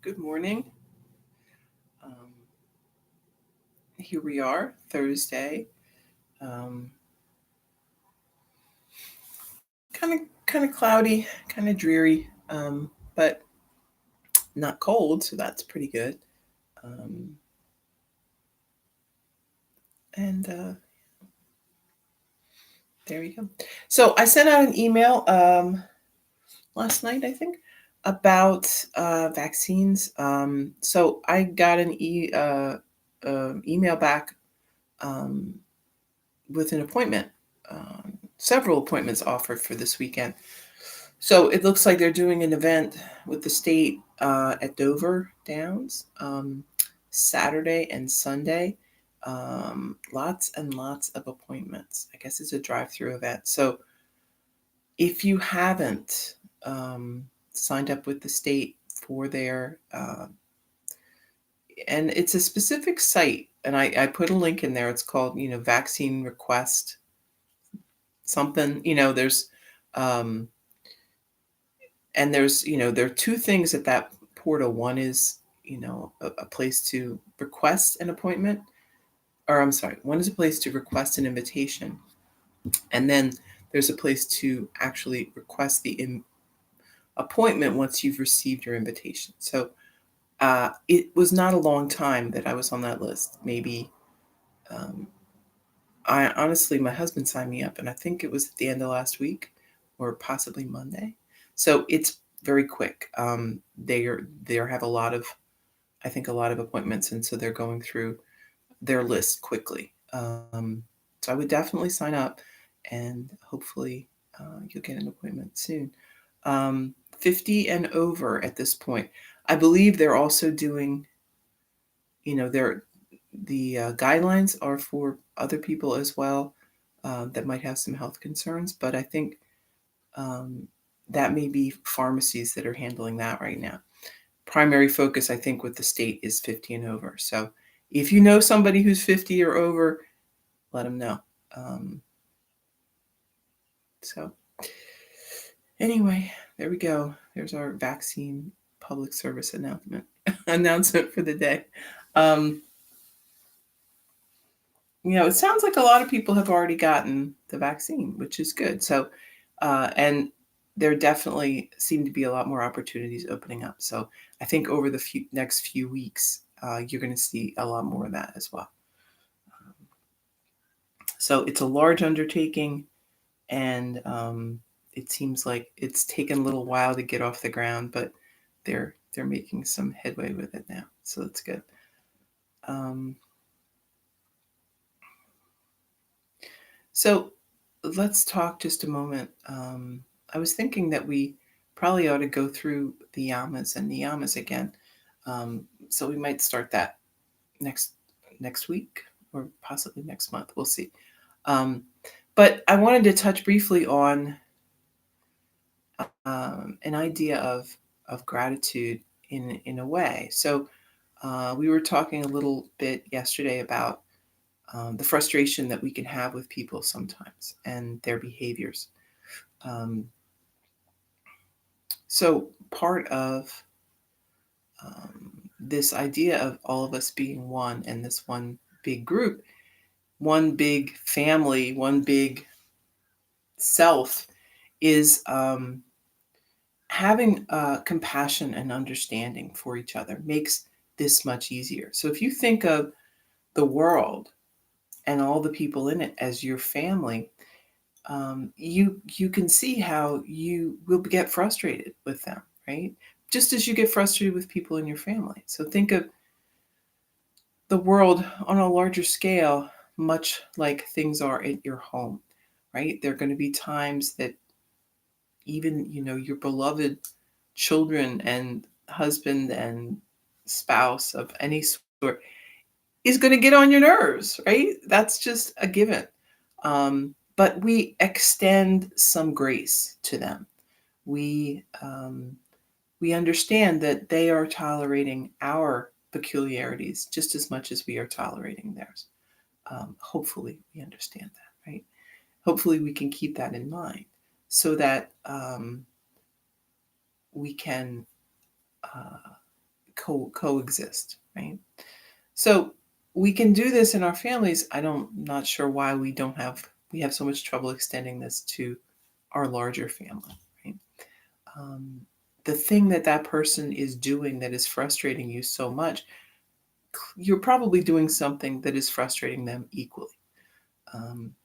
Good morning. Um, Here we are, Thursday. Um, kind of cloudy, kind of dreary, but not cold, so that's pretty good. Um, and there we go. So I sent out an email last night, I think, about vaccines. So I got an email back um, with an appointment, several appointments offered for this weekend. So it looks like they're doing an event with the state at Dover Downs Saturday and Sunday. Lots and lots of appointments. I guess it's a drive-through event. So if you haven't signed up with the state for their, and it's a specific site, and I put a link in there. It's called, vaccine request something. There's um, and there are two things at that portal. One is a place to request an appointment, or I'm sorry, one is a place to request an invitation, and then there's a place to actually request the appointment once you've received your invitation. So it was not a long time that I was on that list. Maybe um, I honestly, my husband signed me up, and I think it was at the end of last week, or possibly Monday. So it's very quick. They have a lot of, I think, a lot of appointments, and so they're going through their list quickly. So I would definitely sign up, and hopefully you'll get an appointment soon. 50 and over at this point. I believe they're also doing, they're the guidelines are for other people as well that might have some health concerns, but I think um, that may be pharmacies that are handling that right now. Primary focus, I think, with the state is 50 and over. So if you know somebody who's 50 or over, let them know. Um, so anyway, there we go. There's our vaccine public service announcement for the day. Um, it sounds like a lot of people have already gotten the vaccine, which is good. So, and there definitely seem to be a lot more opportunities opening up. So, I think over the next few weeks, you're going to see a lot more of that as well. So, it's a large undertaking, and it seems like it's taken a little while to get off the ground, but they're making some headway with it now. So, that's good. Um, So let's talk just a moment. I was thinking that we probably ought to go through the yamas and niyamas again. So we might start that next next week or possibly next month. We'll see. Um, but I wanted to touch briefly on an idea of gratitude in a way. So we were talking a little bit yesterday about the frustration that we can have with people sometimes and their behaviors. Um, so part of um, this idea of all of us being one and this one big group, one big family, one big self is having compassion and understanding for each other makes this much easier. So if you think of the world and all the people in it as your family, you can see how you will get frustrated with them, right? Just as you get frustrated with people in your family. So think of the world on a larger scale, much like things are at your home, right? There are going to be times that even your beloved children and husband and spouse of any sort is going to get on your nerves, right? That's just a given. But we extend some grace to them. We we understand that they are tolerating our peculiarities just as much as we are tolerating theirs. Hopefully, we understand that, right? Hopefully, we can keep that in mind so that we can coexist, right? So we can do this in our families. Not sure why we have so much trouble extending this to our larger family, right? Um, the thing that that person is doing that is frustrating you so much, you're probably doing something that is frustrating them equally.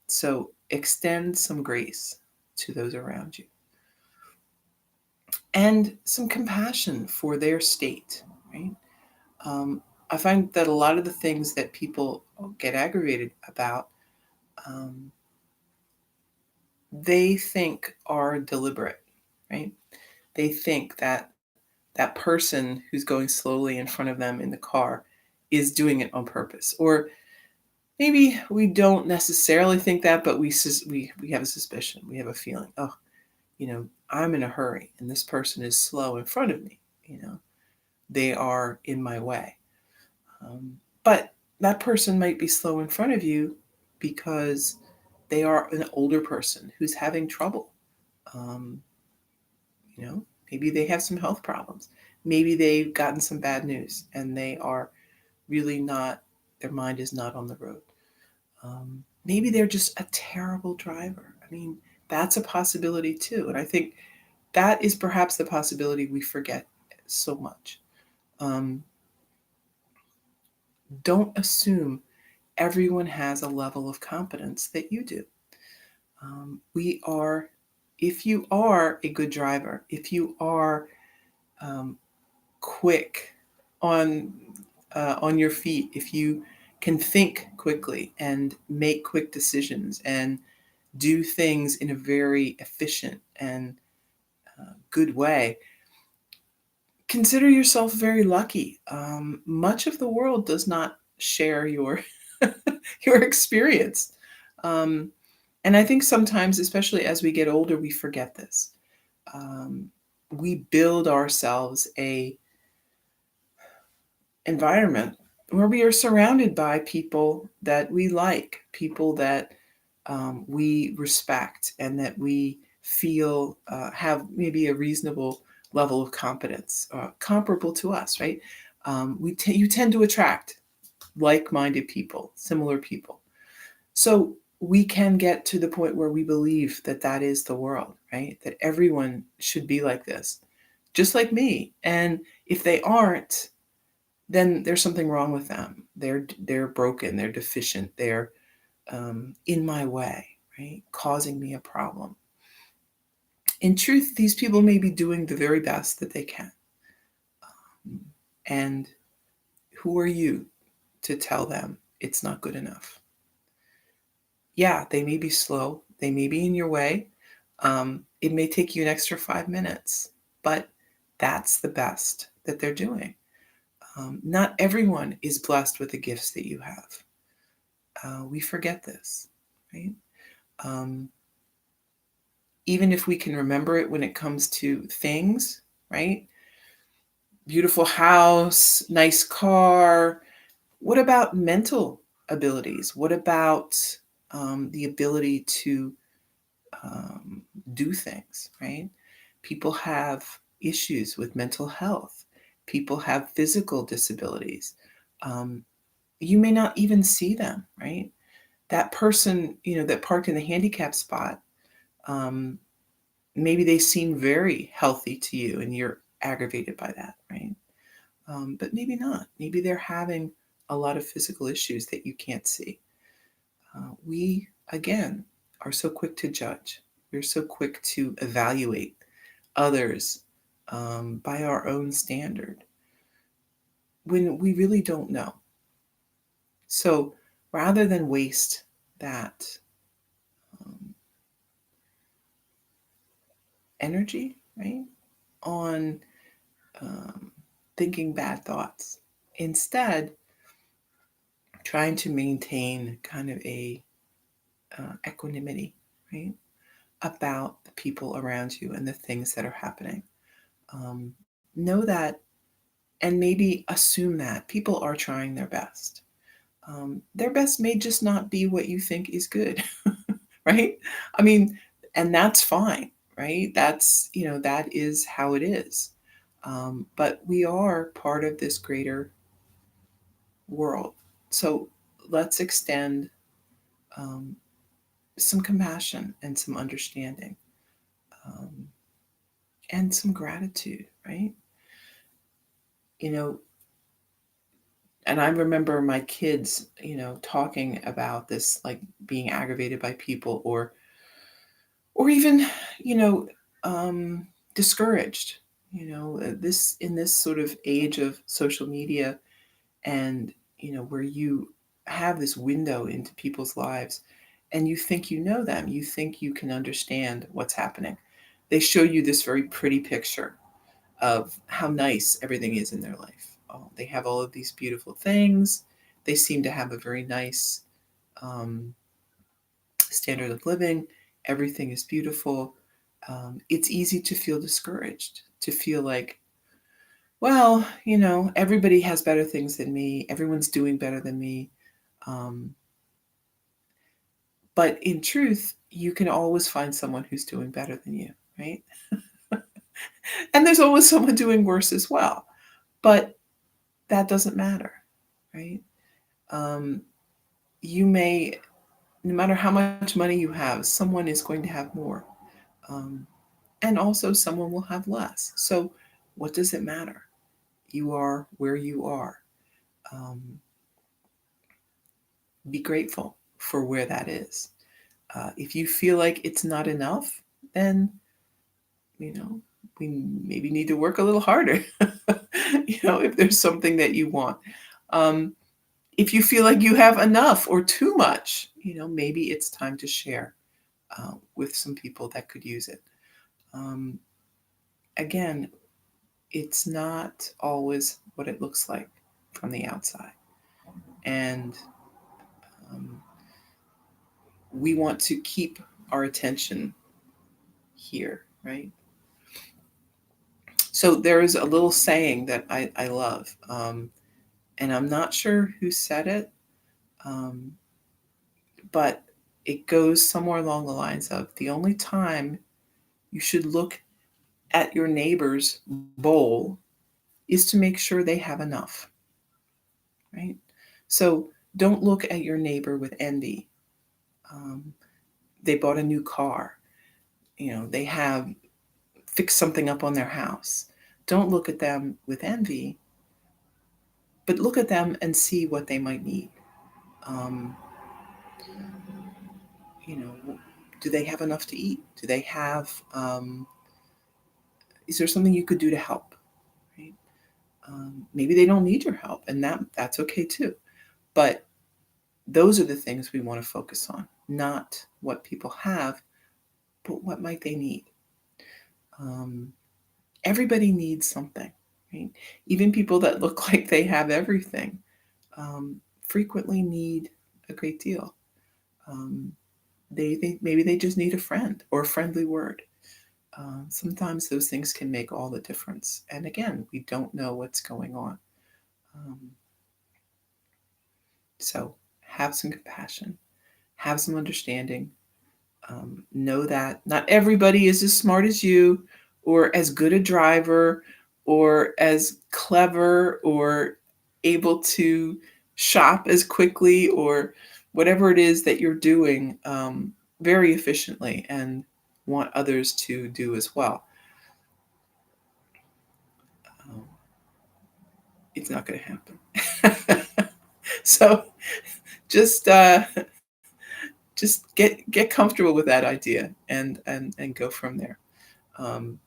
So extend some grace to those around you and some compassion for their state, right? Um, I find that a lot of the things that people get aggravated about, um, they think are deliberate, right? They think that that person who's going slowly in front of them in the car is doing it on purpose. Or maybe we don't necessarily think that, but we have a suspicion, we have a feeling. Oh, I'm in a hurry, and this person is slow in front of me. You know, they are in my way. But that person might be slow in front of you because they are an older person who's having trouble. Um, Maybe they have some health problems. Maybe they've gotten some bad news and they are really not, their mind is not on the road. Maybe they're just a terrible driver. I mean, that's a possibility too. And I think that is perhaps the possibility we forget so much. Um, don't assume everyone has a level of competence that you do. We are, if you are a good driver, if you are um, quick on on your feet, if you can think quickly and make quick decisions and do things in a very efficient and good way, consider yourself very lucky. Much of the world does not share your your experience. Um, and I think sometimes, especially as we get older, we forget this. Um, we build ourselves a environment where we are surrounded by people that we like, people that we respect, and that we feel have maybe a reasonable level of competence, comparable to us, right? You tend to attract like-minded people, similar people. So we can get to the point where we believe that that is the world, right? That everyone should be like this, just like me. And if they aren't, then there's something wrong with them. They're broken. They're deficient. They're in my way, right? Causing me a problem. In truth, these people may be doing the very best that they can. And who are you to tell them it's not good enough? Yeah, they may be slow. They may be in your way. It may take you an extra 5 minutes, but that's the best that they're doing. Not everyone is blessed with the gifts that you have. We forget this, right? Um, Even if we can remember it when it comes to things, right? Beautiful house, nice car. What about mental abilities? What about the ability to um, do things, right? People have issues with mental health. People have physical disabilities. Um, you may not even see them, right? That person, that parked in the handicap spot, um, maybe they seem very healthy to you and you're aggravated by that, right? But maybe not. Maybe they're having a lot of physical issues that you can't see. We, again, are so quick to judge. We're so quick to evaluate others by our own standard when we really don't know. So rather than waste that um, energy, right, on um, thinking bad thoughts, instead, trying to maintain kind of a equanimity, right, about the people around you and the things that are happening. Know that, and maybe assume that people are trying their best. Their best may just not be what you think is good, right? I mean, and that's fine, right? That is how it is. But we are part of this greater world. So let's extend um, some compassion and some understanding, um, and some gratitude, right? You know, and I remember my kids, talking about this, like being aggravated by people, or even, you know, um, discouraged. This in this sort of age of social media, and where you have this window into people's lives, and you think you know them, you think you can understand what's happening. They show you this very pretty picture of how nice everything is in their life. They have all of these beautiful things. They seem to have a very nice um, standard of living. Everything is beautiful. It's easy to feel discouraged, to feel like, well, everybody has better things than me. Everyone's doing better than me. Um, but in truth, you can always find someone who's doing better than you, right? And there's always someone doing worse as well. But that doesn't matter, right? Um, you may, no matter how much money you have, someone is going to have more. Um, and also, someone will have less. So, what does it matter? You are where you are. Um, be grateful for where that is. If you feel like it's not enough, then, you know, we maybe need to work a little harder. If there's something that you want. Um, if you feel like you have enough or too much, maybe it's time to share with some people that could use it. Um, Again, it's not always what it looks like from the outside. And um, we want to keep our attention here, right? So there is a little saying that I love, and I'm not sure who said it, um, but it goes somewhere along the lines of, the only time you should look at your neighbor's bowl is to make sure they have enough, right? So don't look at your neighbor with envy. Um, they bought a new car, they have fixed something up on their house. Don't look at them with envy, but look at them and see what they might need. Um, do they have enough to eat? Do they have, is there something you could do to help? Right? Maybe they don't need your help, and that's okay too. But those are the things we want to focus on, not what people have, but what might they need. Um, Everybody needs something, right? Even people that look like they have everything um, frequently need a great deal. Um, they maybe they just need a friend or a friendly word. Sometimes those things can make all the difference. And again, we don't know what's going on. Um, so have some compassion, have some understanding. Know that not everybody is as smart as you, or as good a driver, or as clever, or able to shop as quickly, or whatever it is that you're doing very efficiently and want others to do as well. Um, it's not going to happen. So just get comfortable with that idea, and go from there. Um,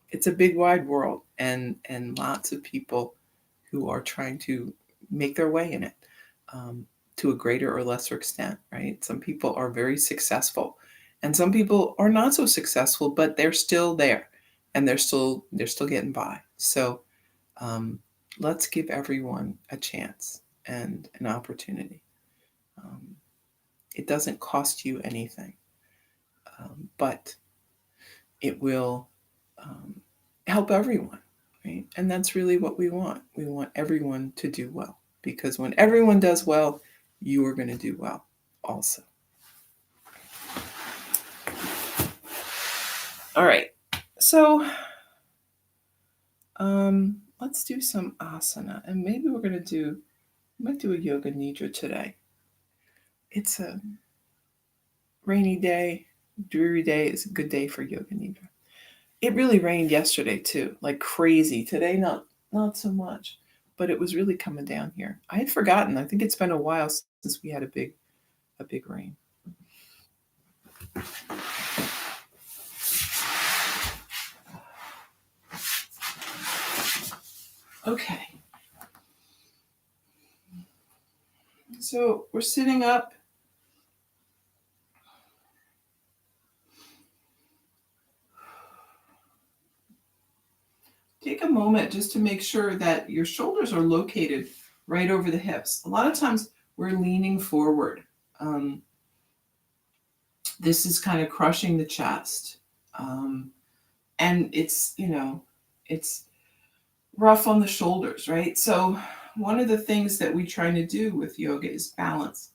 it's a big wide world, and lots of people who are trying to make their way in it, um, to a greater or lesser extent, right? Some people are very successful, and some people are not so successful, but they're still there, and they're still getting by. So um, let's give everyone a chance and an opportunity. um, it doesn't cost you anything, but it will um, help everyone, right? And that's really what we want. We want everyone to do well, because when everyone does well, you are going to do well also. All right. So Let's do some asana, and maybe we might do a yoga nidra today. It's a rainy day, dreary day. It's a good day for yoga nidra. It really rained yesterday too, like crazy. Today, not so much, but it was really coming down here. I had forgotten. I think it's been a while since we had a big rain. Okay. So we're sitting up. Take a moment just to make sure that your shoulders are located right over the hips. A lot of times we're leaning forward. Um, this is kind of crushing the chest. And it's rough on the shoulders, right? So one of the things that we're trying to do with yoga is balance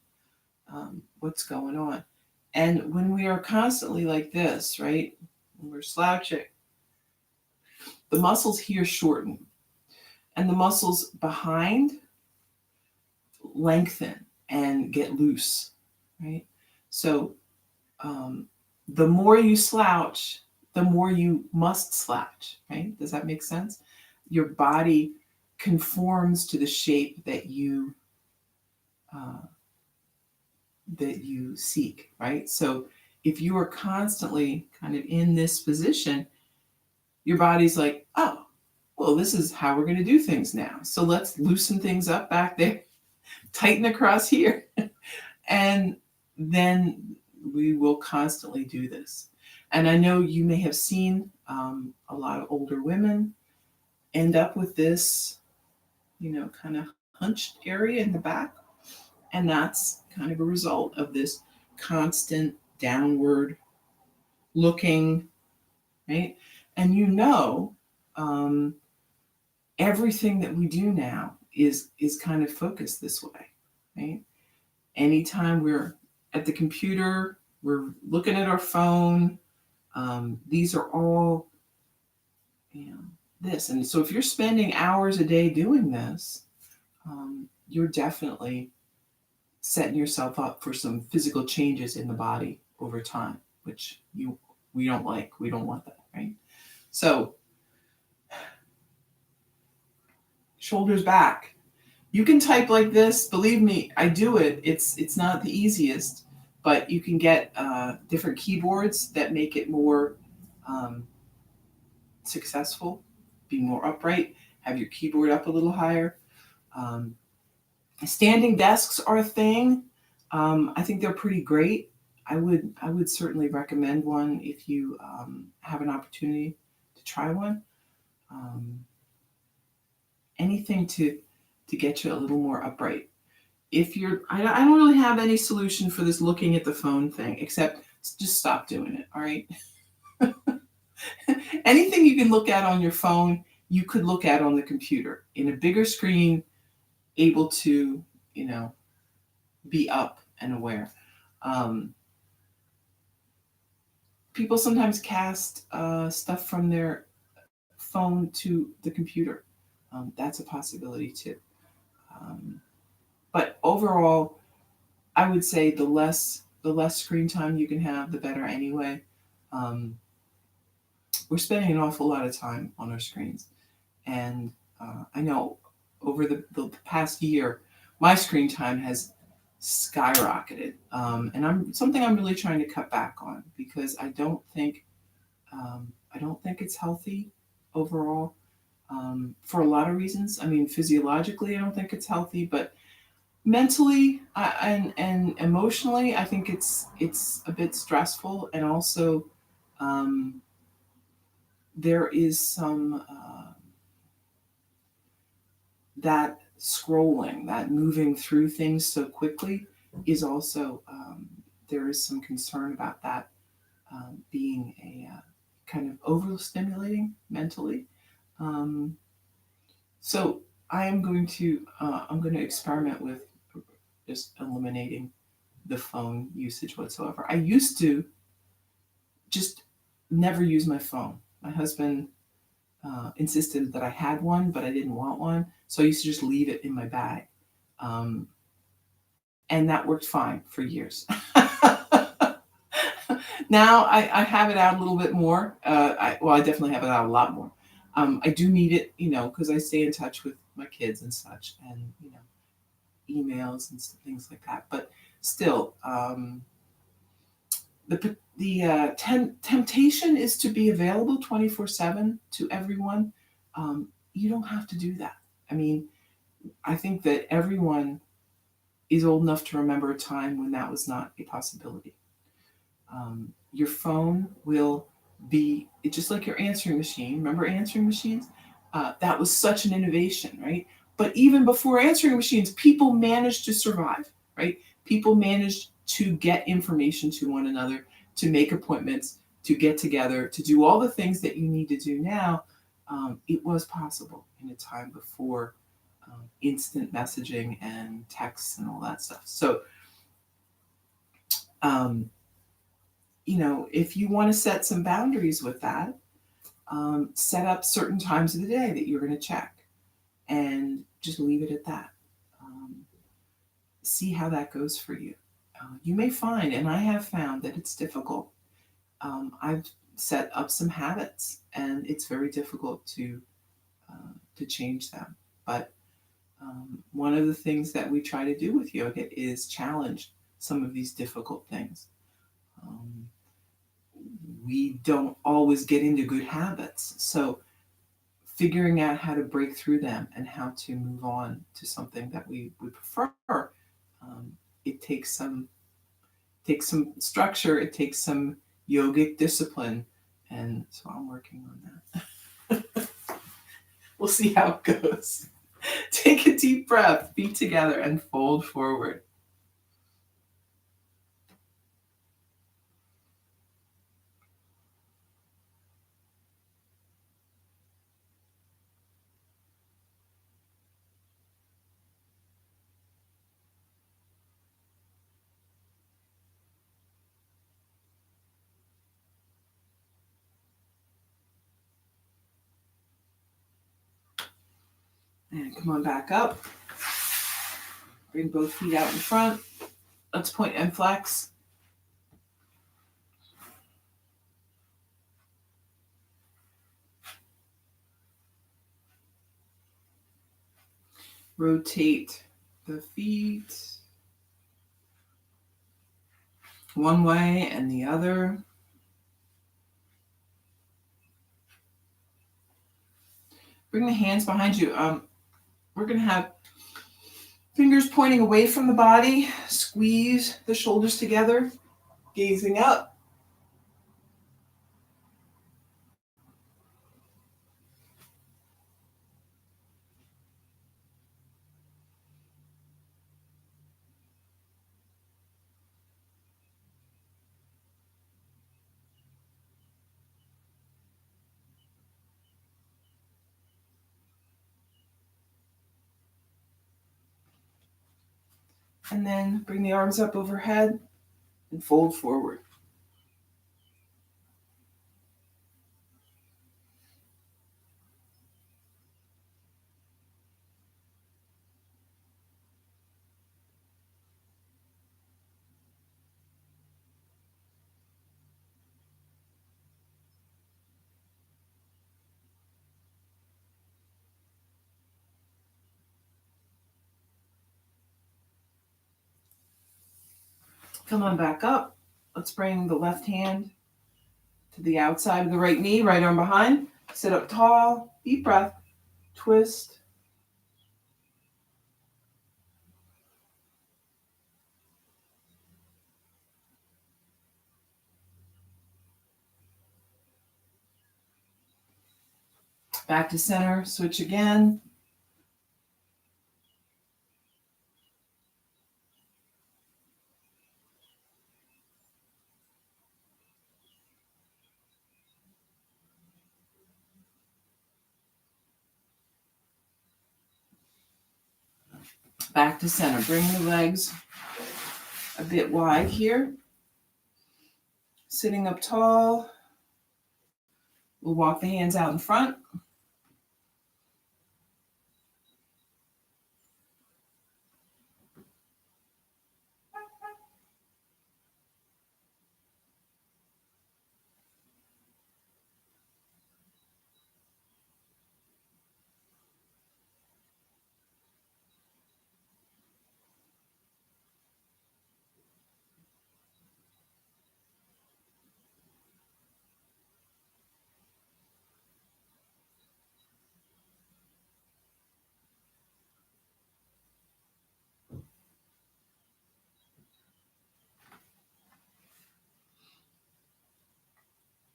what's going on. And when we are constantly like this, right, when we're slouching, the muscles here shorten and the muscles behind lengthen and get loose, right? So the more you slouch, the more you must slouch, right? Does that make sense? Your body conforms to the shape uh, that you seek, right? So if you are constantly kind of in this position, your body's like, oh, well, this is how we're going to do things now. So let's loosen things up back there, tighten across here. And then we will constantly do this. And I know you may have seen a lot of older women end up with this, kind of hunched area in the back. And that's kind of a result of this constant downward looking, right? And um, everything that we do now is kind of focused this way, right? Anytime we're at the computer, we're looking at our phone. These are all, this. And so if you're spending hours a day doing this, you're definitely setting yourself up for some physical changes in the body over time, which we don't like. We don't want that, right? So shoulders back. You can type like this. Believe me, I do it. It's not the easiest, but you can get different keyboards that make it more um, successful, be more upright, have your keyboard up a little higher. Um, Standing desks are a thing. I think they're pretty great. I would certainly recommend one if you have an opportunity to try one. Um, Anything to get you a little more upright. If you're, I don't really have any solution for this looking at the phone thing, except just stop doing it. All right. Anything you can look at on your phone, you could look at on the computer in a bigger screen, able to, be up and aware. Um, People sometimes cast stuff from their phone to the computer. That's a possibility too. Um, but overall, I would say the less screen time you can have, the better anyway. Um, we're spending an awful lot of time on our screens, and I know over the past year, my screen time has skyrocketed, and I'm really trying to cut back on because I don't think it's healthy overall, for a lot of reasons. I mean, physiologically, I don't think it's healthy, but mentally and emotionally, I think it's a bit stressful, and also um, there is some that scrolling, that moving through things so quickly is also there is some concern about that being a kind of overstimulating mentally. Um, so I'm going to experiment with just eliminating the phone usage whatsoever. I used to just never use my phone. My husband insisted that I had one, but I didn't want one. So I used to just leave it in my bag. Um, and that worked fine for years. Now I have it out a little bit more. I definitely have it out a lot more. I do need it, because I stay in touch with my kids and such, and emails and things like that. But still, the temptation is to be available 24/7 to everyone. You don't have to do that. I mean, I think that everyone is old enough to remember a time when that was not a possibility. Your phone will be just like your answering machine. Remember answering machines? That was such an innovation, right? But even before answering machines, people managed to survive, right? People managed to get information to one another, to make appointments, to get together, to do all the things that you need to do now. It was possible in a time before instant messaging and texts and all that stuff. So, um, if you want to set some boundaries with that, set up certain times of the day that you're going to check and just leave it at that. Um, See how that goes for you. You may find, and I have found, that it's difficult. I've set up some habits, and it's very difficult to change them. But one of the things that we try to do with yoga is challenge some of these difficult things. Um, we don't always get into good habits. So figuring out how to break through them and how to move on to something that we would prefer, it takes some structure, it takes some yogic discipline, and so I'm working on that. We'll see how it goes. Take a deep breath, feet together, and fold forward. And come on back up. Bring both feet out in front. Let's point and flex. Rotate the feet one way and the other. Bring the hands behind you. We're going to have fingers pointing away from the body. Squeeze the shoulders together, gazing up. And then bring the arms up overhead and fold forward. Come on back up. Let's bring the left hand to the outside of the right knee, right arm behind. Sit up tall, deep breath, twist. Back to center, switch again. Back to center. Bring the legs a bit wide here. Sitting up tall. We'll walk the hands out in front.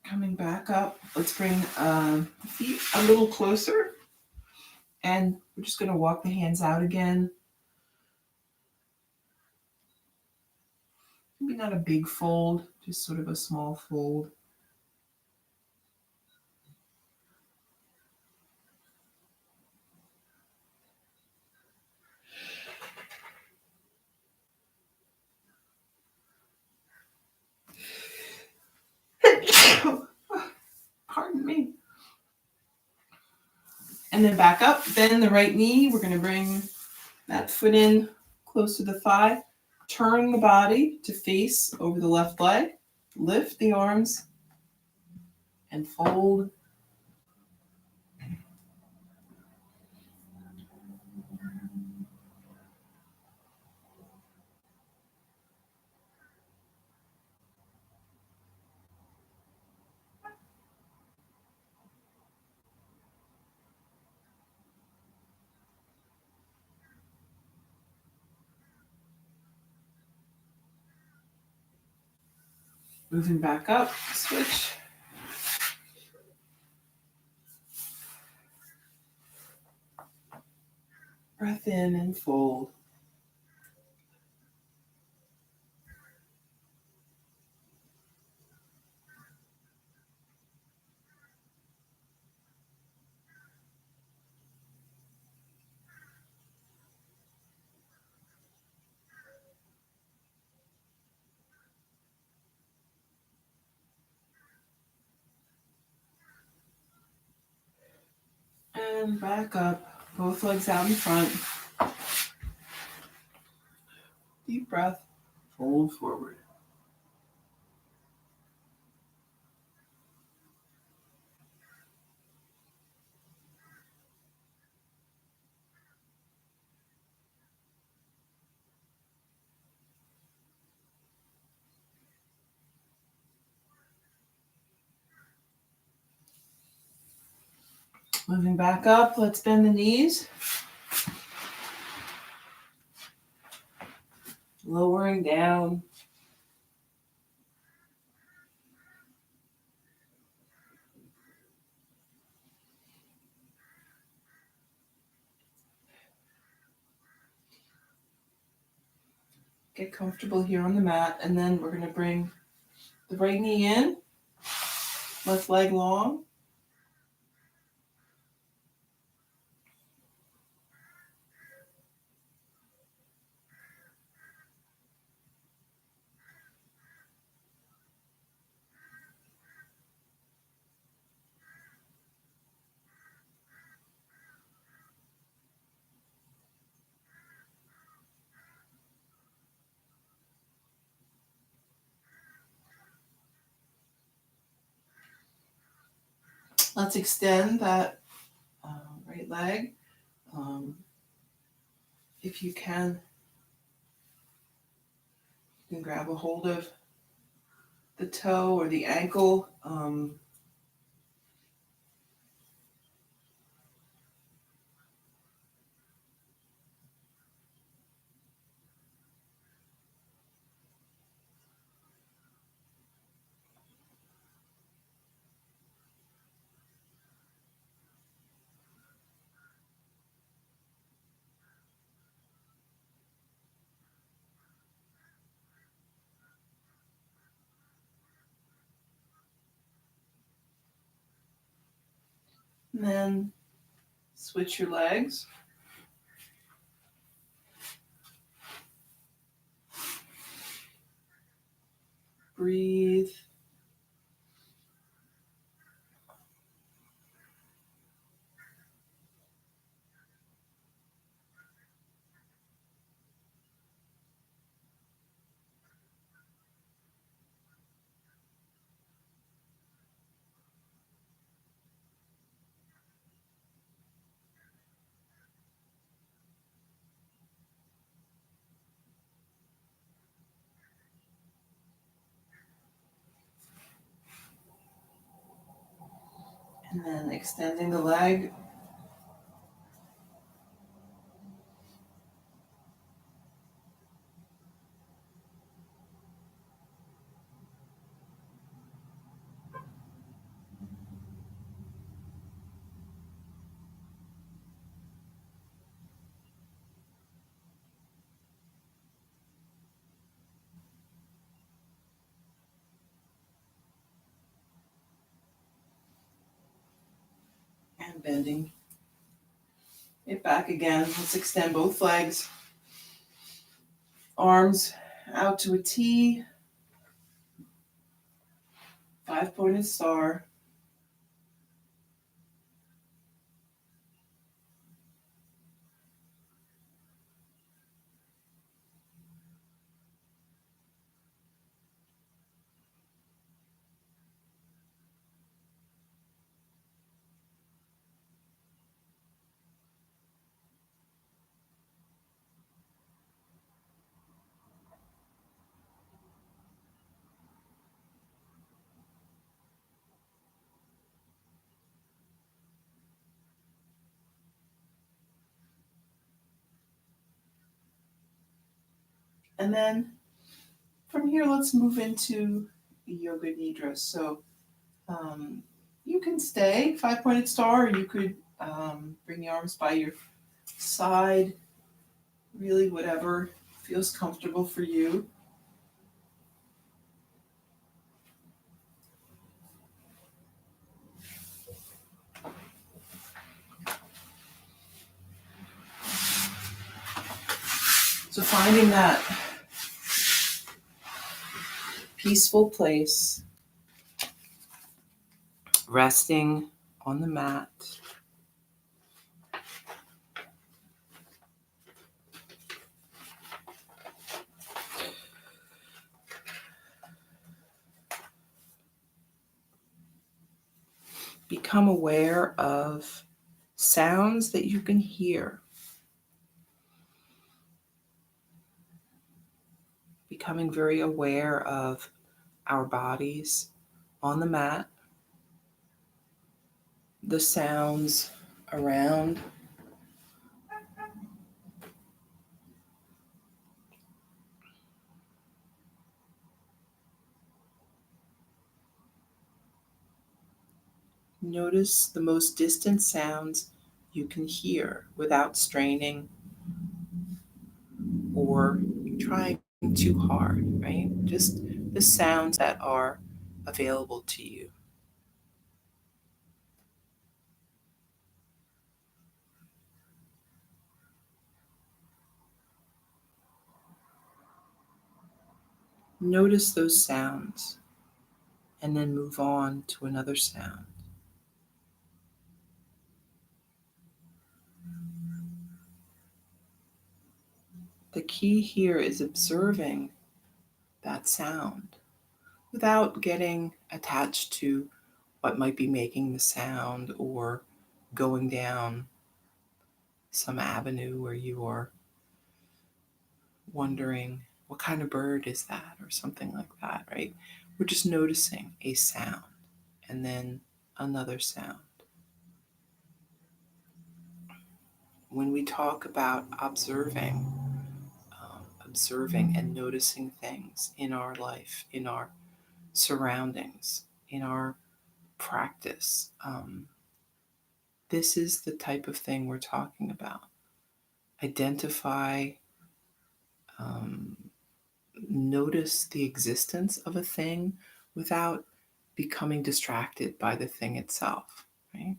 Coming back up, let's bring the feet a little closer. And we're just going to walk the hands out again. Maybe not a big fold, just sort of a small fold. Pardon me. And then back up, bend the right knee. We're going to bring that foot in close to the thigh. Turn the body to face over the left leg. Lift the arms and fold. Moving back up, switch. Breath in and fold. And back up, both legs out in front. Deep breath, fold forward. Moving back up, let's bend the knees. Lowering down. Get comfortable here on the mat, and then we're going to bring the right knee in, left leg long. Let's extend that right leg. If you can grab a hold of the toe or the ankle. And then switch your legs. Breathe. And then extending the leg. And bending it back again. Let's extend both legs. Arms out to a T. 5-pointed star. And then from here, let's move into the Yoga Nidra. So you can stay 5-pointed star, or you could bring the arms by your side, really whatever feels comfortable for you. So finding that peaceful place, resting on the mat. Become aware of sounds that you can hear. Becoming very aware of our bodies on the mat, the sounds around. Notice the most distant sounds you can hear without straining or trying too hard, right? Just the sounds that are available to you. Notice those sounds and then move on to another sound. The key here is observing that sound without getting attached to what might be making the sound or going down some avenue where you are wondering what kind of bird is that or something like that, right? We're just noticing a sound and then another sound. When we talk about observing and noticing things in our life, in our surroundings, in our practice, this is the type of thing we're talking about. Identify, um, notice the existence of a thing without becoming distracted by the thing itself, right?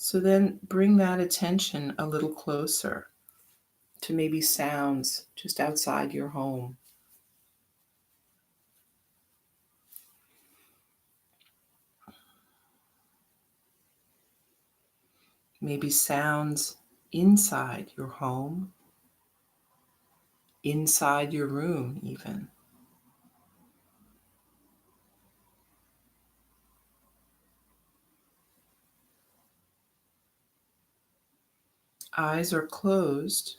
So then bring that attention a little closer to maybe sounds just outside your home. Maybe sounds inside your home, inside your room even. Eyes are closed,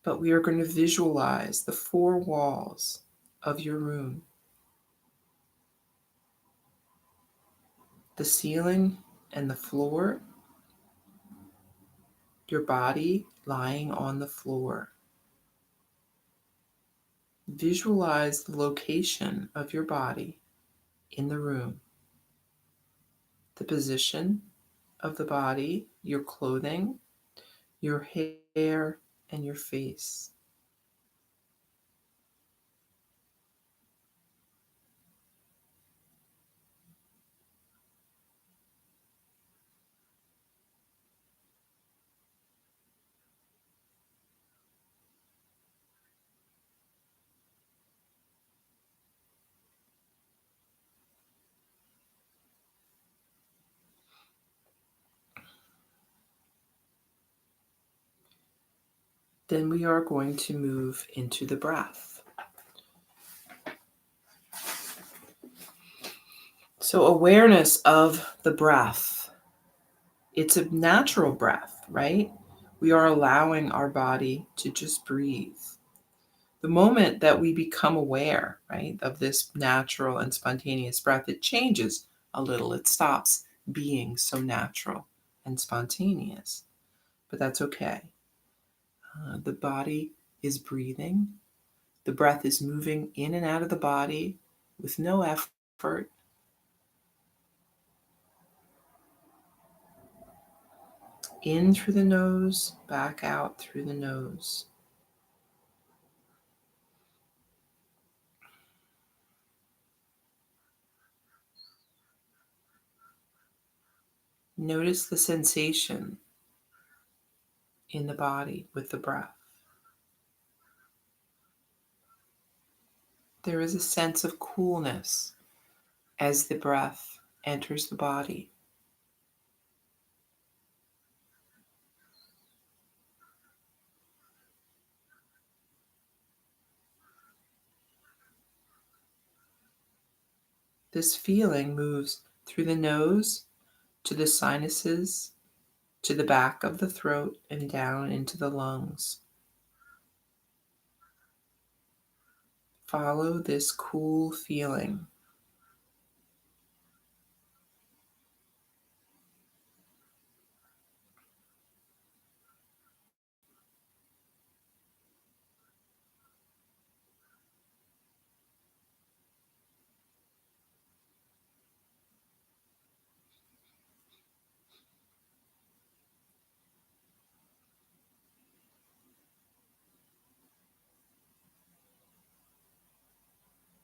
but we are going to visualize the four walls of your room. The ceiling and the floor, your body lying on the floor. Visualize the location of your body in the room, the position of the body, your clothing, your hair, and your face. Then we are going to move into the breath. So awareness of the breath. It's a natural breath, right? We are allowing our body to just breathe. The moment that we become aware, right, of this natural and spontaneous breath, it changes a little. It stops being so natural and spontaneous. But that's okay. The body is breathing. The breath is moving in and out of the body with no effort. In through the nose, back out through the nose. Notice the sensation in the body with the breath. There is a sense of coolness as the breath enters the body. This feeling moves through the nose to the sinuses, to the back of the throat, and down into the lungs. Follow this cool feeling.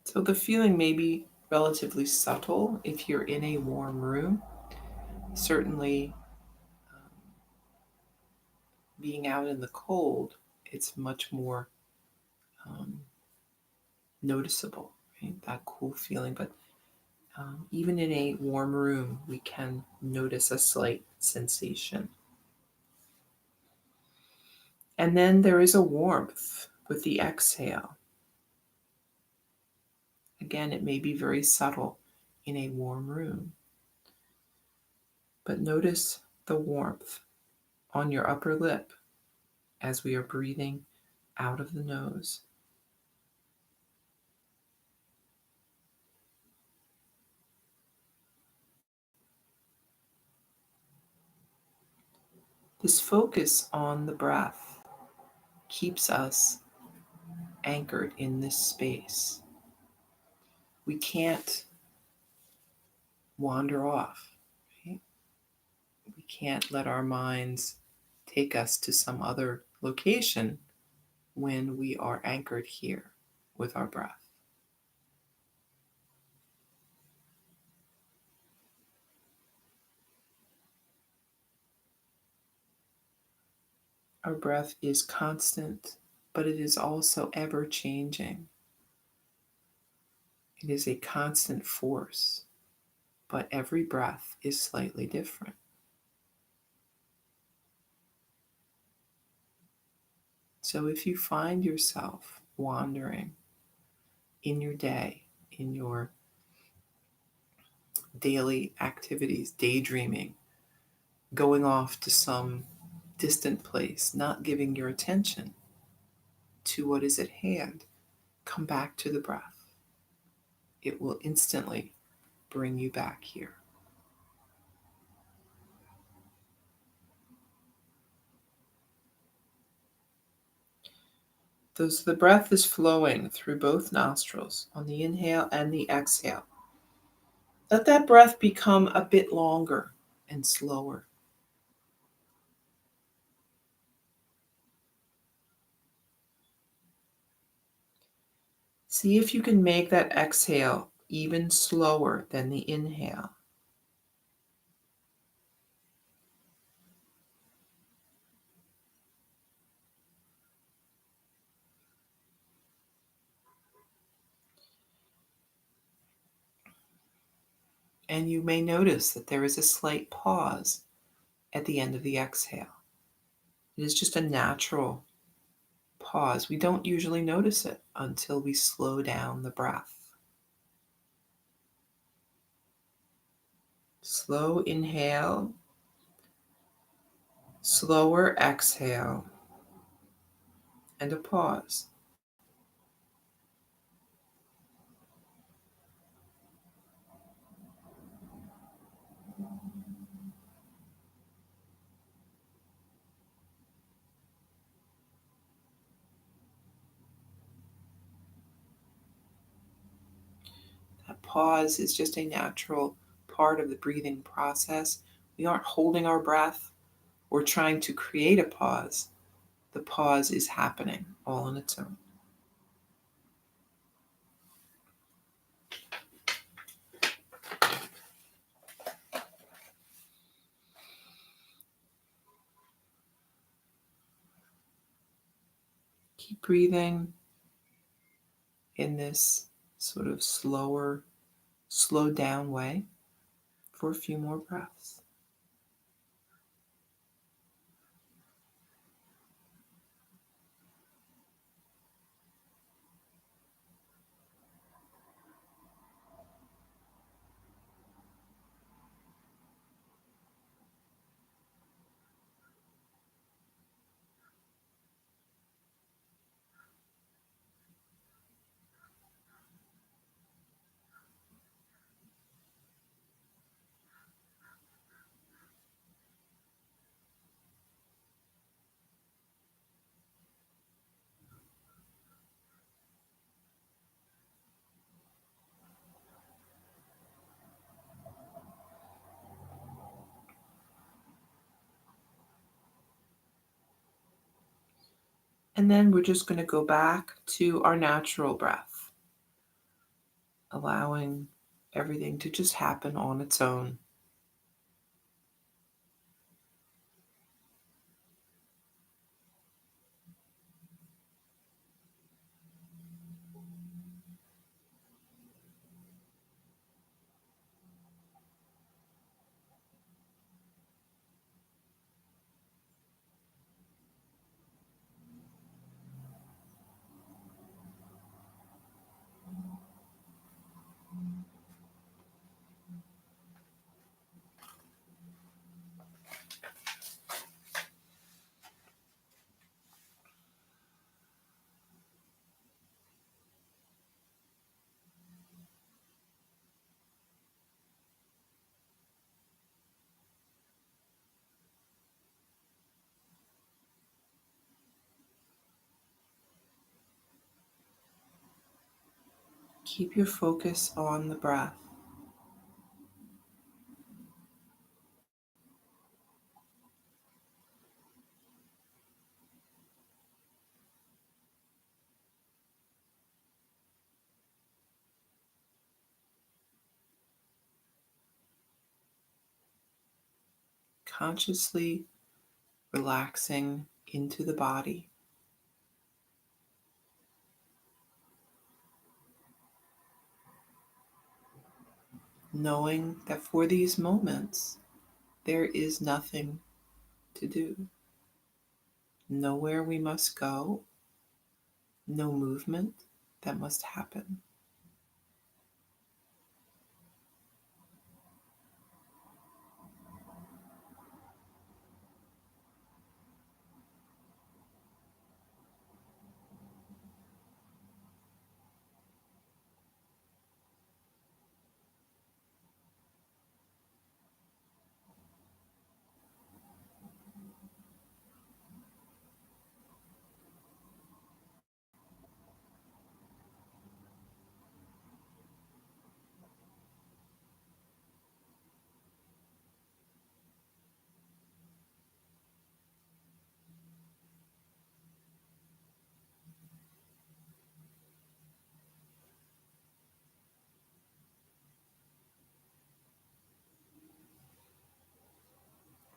So the feeling may be relatively subtle if you're in a warm room. Certainly, um, being out in the cold, it's much more um, noticeable, right? That cool feeling. But even in a warm room, we can notice a slight sensation. And then there is a warmth with the exhale. Again, it may be very subtle in a warm room, but notice the warmth on your upper lip as we are breathing out of the nose. This focus on the breath keeps us anchored in this space. We can't wander off, right? We can't let our minds take us to some other location when we are anchored here with our breath. Our breath is constant, but it is also ever changing. It is a constant force, but every breath is slightly different. So if you find yourself wandering in your day, in your daily activities, daydreaming, going off to some distant place, not giving your attention to what is at hand, come back to the breath. It will instantly bring you back here. So the breath is flowing through both nostrils on the inhale and the exhale. Let that breath become a bit longer and slower. See if you can make that exhale even slower than the inhale. And you may notice that there is a slight pause at the end of the exhale. It is just a natural pause. We don't usually notice it until we slow down the breath. Slow inhale, slower exhale, and a pause. That pause is just a natural part of the breathing process. We aren't holding our breath or trying to create a pause. The pause is happening all on its own. Keep breathing in this sort of slower, slow down way for a few more breaths. And then we're just going to go back to our natural breath, allowing everything to just happen on its own. Keep your focus on the breath. Consciously relaxing into the body, knowing that for these moments, there is nothing to do, nowhere we must go, no movement that must happen.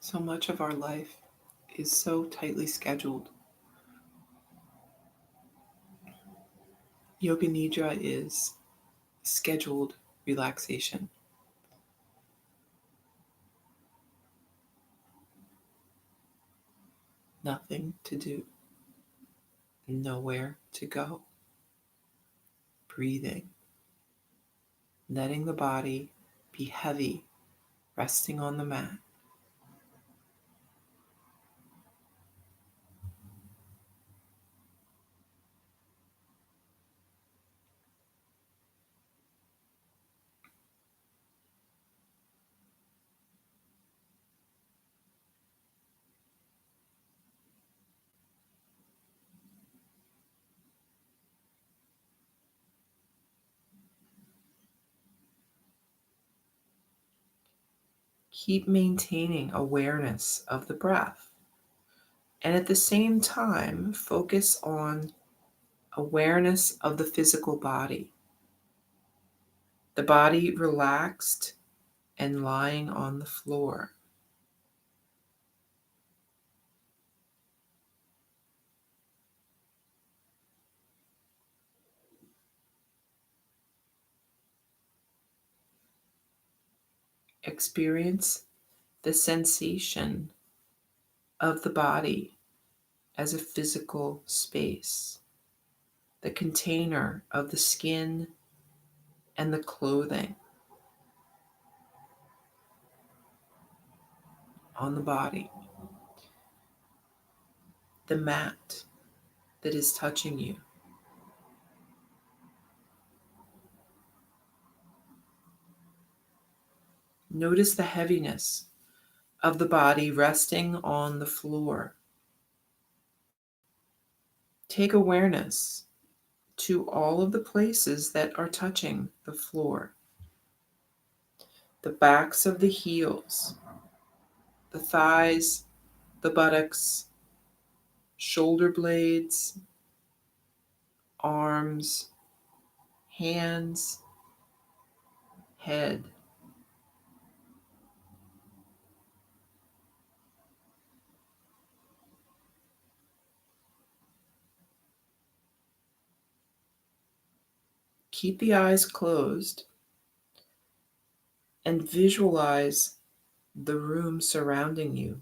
So much of our life is so tightly scheduled. Yoga Nidra is scheduled relaxation, nothing to do, nowhere to go. Breathing, letting the body be heavy, resting on the mat. Keep maintaining awareness of the breath. And at the same time, focus on awareness of the physical body. The body relaxed and lying on the floor. Experience the sensation of the body as a physical space, the container of the skin and the clothing on the body, the mat that is touching you. Notice the heaviness of the body resting on the floor. Take awareness to all of the places that are touching the floor. The backs of the heels, the thighs, the buttocks, shoulder blades, arms, hands, head. Keep the eyes closed and visualize the room surrounding you.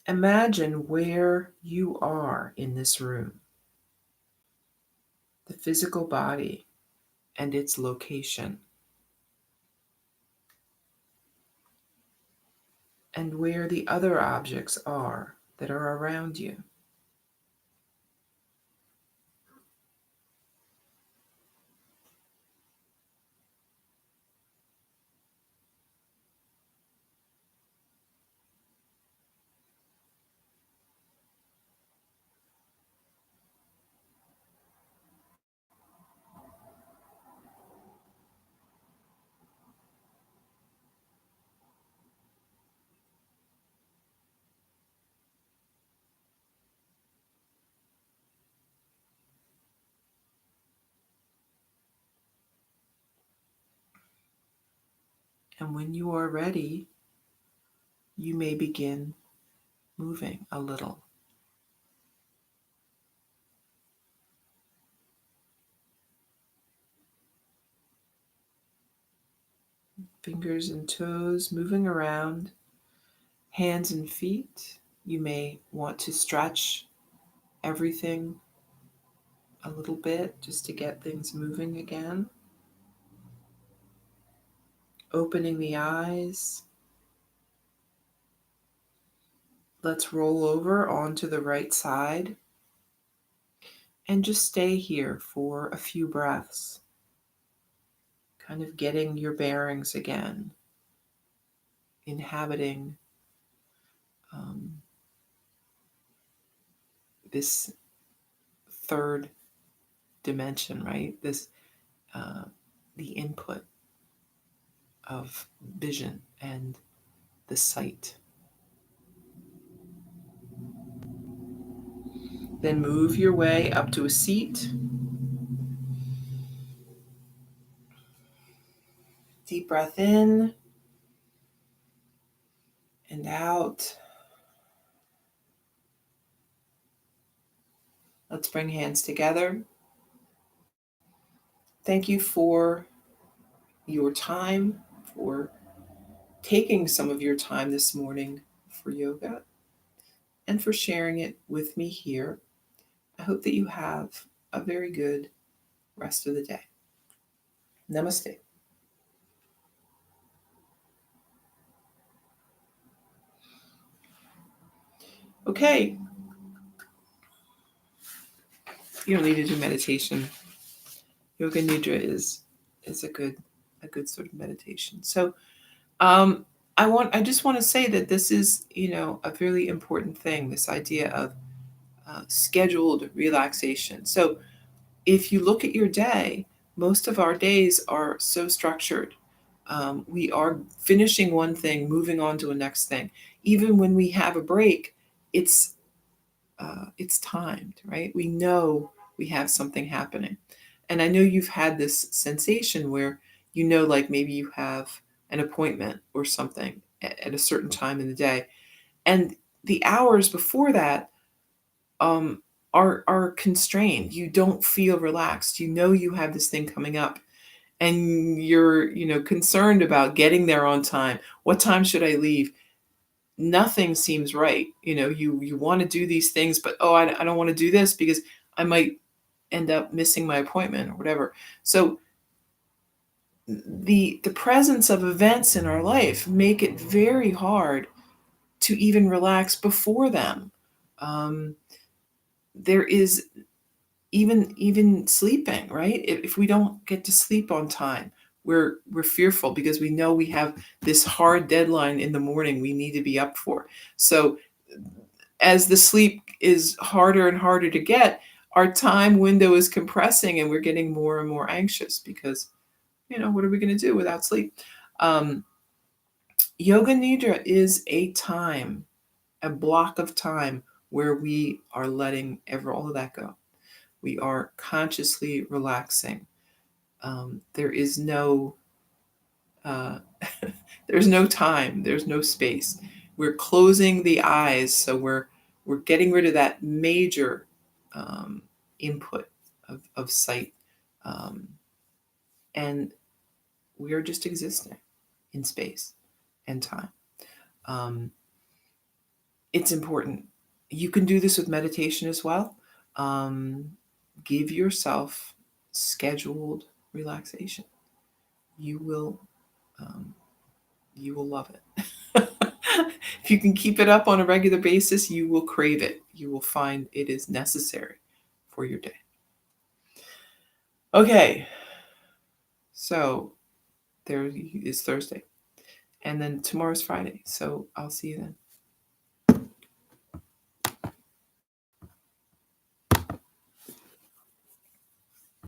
Imagine where you are in this room, the physical body and its location, and where the other objects are that are around you. And when you are ready, you may begin moving a little. Fingers and toes moving around, hands and feet. You may want to stretch everything a little bit just to get things moving again. Opening the eyes. Let's roll over onto the right side and just stay here for a few breaths, kind of getting your bearings again, inhabiting um, this third dimension, right? This uh, the input of vision and the sight. Then move your way up to a seat. Deep breath in and out. Let's bring hands together. Thank you for your time, for taking some of your time this morning for yoga and for sharing it with me here. I hope that you have a very good rest of the day. Namaste. Okay, you don't need to do meditation. Yoga Nidra is a good sort of meditation. So um, I just want to say that this is a really important thing. This idea of scheduled relaxation. So if you look at your day, most of our days are so structured. We are finishing one thing, moving on to a next thing. Even when we have a break, it's it's timed, right? We know we have something happening. And I know you've had this sensation where like maybe you have an appointment or something at a certain time in the day, and the hours before that um, are constrained. You don't feel relaxed. You know you have this thing coming up, and you're concerned about getting there on time. What time should I leave? Nothing seems right. You want to do these things, but I don't want to do this because I might end up missing my appointment or whatever. So the presence of events in our life make it very hard to even relax before them. Um, there is even sleeping, right? If we don't get to sleep on time, we're fearful because we know we have this hard deadline in the morning we need to be up for. So as the sleep is harder and harder to get, our time window is compressing and we're getting more and more anxious because what are we going to do without sleep? um, Yoga Nidra is a block of time where we are letting all of that go. We are consciously relaxing. There is no uh, there's no time. There's no space. We're closing the eyes, so we're getting rid of that major um, input of sight, um, and we are just existing in space and time. Um, it's important. You can do this with meditation as well. Um, give yourself scheduled relaxation. You will um, you will love it. If you can keep it up on a regular basis, you will crave it. You will find it is necessary for your day. Okay, so there is Thursday, and then tomorrow's Friday. So I'll see you then.